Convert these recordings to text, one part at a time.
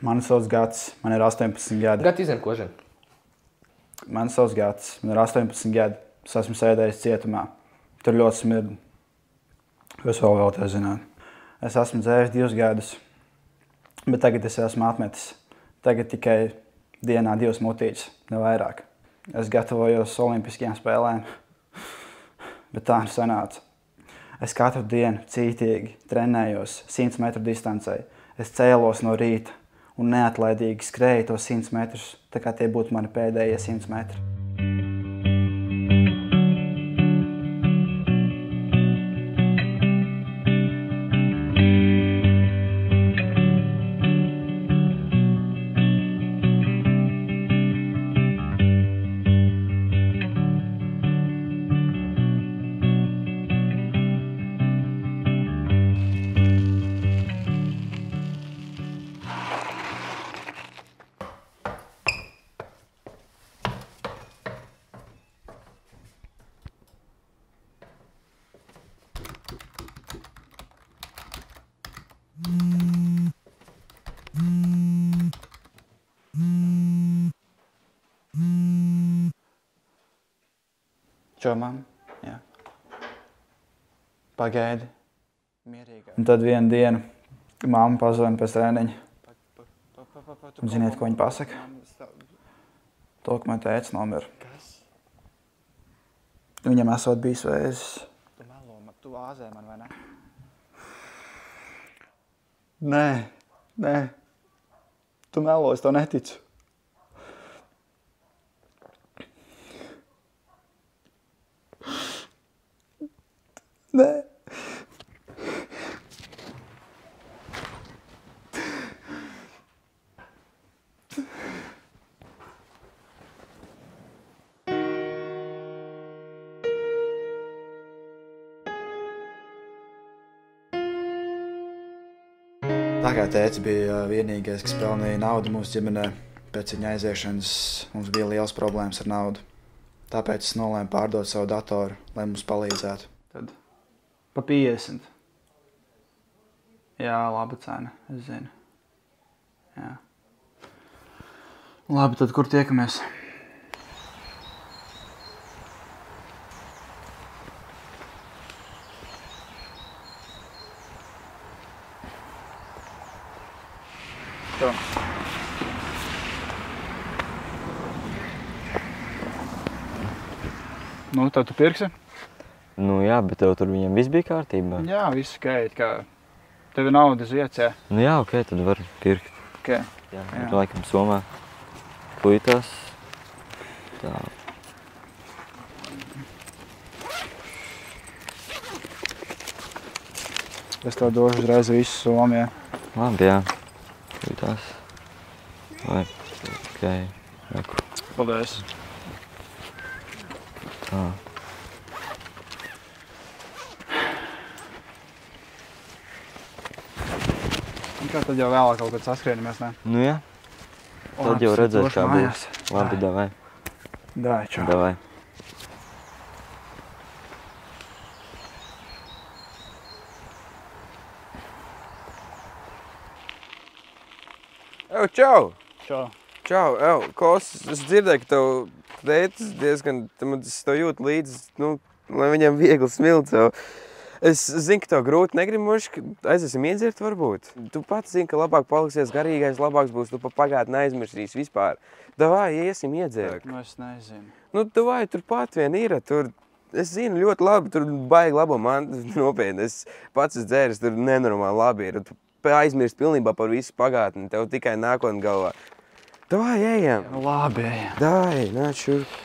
Mani sauc Gatis, man ir 18 gadi. Gati zini, ko zini? Mani sauc Gatis, man ir 18 gadi. Es esmu sēdējis cietumā. Tur ļoti smirda. Es vēl vēlties zināt. Es esmu dzēris 2 gadus, bet tagad es esmu atmetis. Tagad tikai dienā 2 mutītes, ne vairāk. Es gatavojos olimpiskajām spēlēm, bet tā ir sanāca. Es katru dienu cītīgi trenējos 100 metru distancē. Es cēlos no rīta un neatlaidīgi skrēju tos 100 metrus, tā kā tie būtu mani pēdējie 100 metri. Čo, mam? Jā. Pagaidi. Mierīgi. Un tad vienu dienu mamma pazvana pēc treniņa. Un ziniet, ko viņa pasaka? To, ka man tētis nomira. Kas? Viņam esot bijis vēzis. Tu melo, tu āzē man, vai ne? Nē. Tu melo, es to neticu. Nē. Tā kā tētis bija vienīgais, kas pelnīja naudu mūsu ģimenē, pēc viņa aiziešanas mums bija liels problēmas ar naudu. Tāpēc es nolēmu pārdot savu datoru, lai mums palīdzētu. Tad pa 50. Jā, laba cena, es zinu. Jā. Labi, tad kur tiekamies? Tā. Nu, tad tu pirksi? Nu jā, bet tev tur viņam viss bija kārtībā? Jā, viss ok, kā tev ir nauda ziecē. Nu jā, ok, tad var pirkt. Ok. Jā. Laikam somā puitās. Tā. Es tev došu uzreiz visu somu, jā. Labi, jā. Puitās. Vai, ok. Reku. Paldies. Tā. Kā tad jau vēlāk kaut kad saskrienimies, ne? Nu jā. Tad jau redzēs, kā būs. Labi, davai. Davai, čau. Davai. Čau! Čau. Čau, Kos, es dzirdēju, ka tev tētis diezgan, es tev jūtu līdzi, nu, lai viņam viegli smilts. Es zinu, ka tev grūti negribu moši, aiziesim iedzert varbūt. Tu pats zini, ka labāk paliksies garīgais, labāks būs, tu pa pagātni aizmirsīs vispār. Davai, iesim iedzert. Nu, es nezinu. Nu, davai, tur pat vien ir, tur, es zinu ļoti labi, tur baigi labo man, nopietni, es pats esmu dzēris, tur nenormāli labi ir. Tu aizmirst pilnībā par visu pagātni, tev tikai nākotni galvā. Davai, ejam. Nu, labi, ejam. Davai, nāc šurp.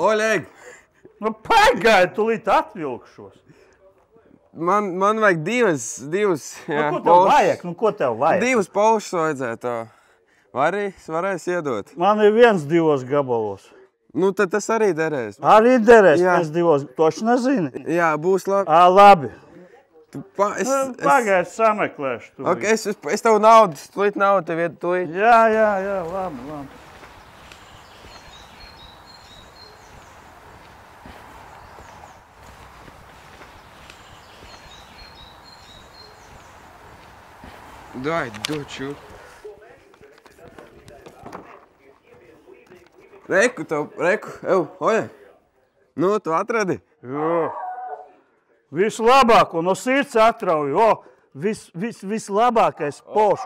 Oļeg! Nu, pagaidi, tūlīt atvilkšos. Man vajag divas, jā. Nu, ko tev vajag? Nu, ko tev vajag? 2 polšus vajadzētu. Varēs iedot. Man ir 1-2 gabalos. Nu, tad tas arī derēs. Arī derēs, Jā. 1-2. Toši nezini? Jā, būs labi. Labi. Pagaidi, sameklēšu. Okay, es tev naudu, tūlīt naudu tev iet tūlīt. Jā, labi. Dai, doču. Reku, oje. Nu, tu atradi? Jā. Vislabāko no sirds atrauju. Vislabākais poš.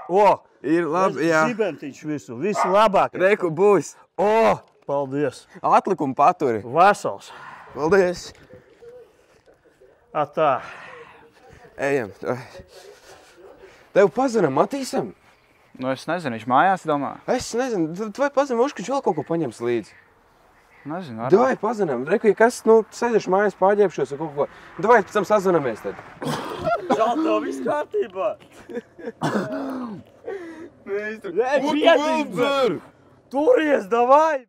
Ir labi, jā. Zibentiņš visu. Vislabākais. Reku, būs. Paldies. Atlikumu paturi. Vesels. Paldies. Tā. Ejam. Tev pazvanam Matīsam? Nu, es nezinu, viņš mājās domā. Es nezinu, tu vai pazvanam, Uškiņš vēl kaut ko paņems līdzi? Nezinu, arī. Davai pazvanam. Reku, ja kas, sēdēšu mājās pārģēpšos vai kaut ko. Davai, pēc tam sazvanamies tad. Žalto, viss kārtībā. Piedzīdzer! Turies, davai!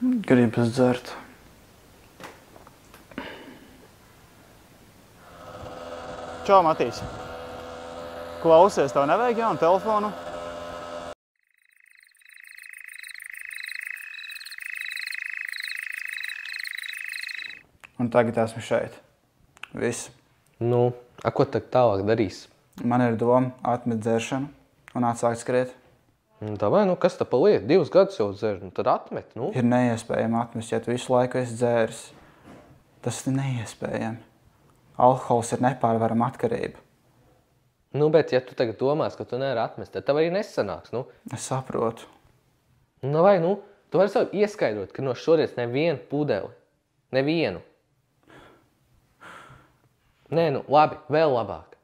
Gribas dzert. Čau, Matīs. Klausies, tev nevajag jaunu telefonu? Un tagad esmu šeit. Viss. Nu, ko tad tālāk darīs? Man ir doma atmet dzeršanu un atsākt skriet. Davai, kas tā paliek? 2 gadus jau dzer, tad atmet, Ir neiespējami atmest, ja tu visu laiku esi dzēris. Tas ir neiespējami. Alkohols ir nepārvarama atkarība. Bet ja tu tagad domās, ka tu nevari atmest, tad tev arī nesanāks, Es saprotu. Vai, tu vari sev ieskaidrot, ka no šodienas nevienu pudeli. Nevienu. Nē, labi, vēl labāk.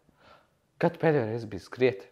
Kad pēdējo reizi biji skriet?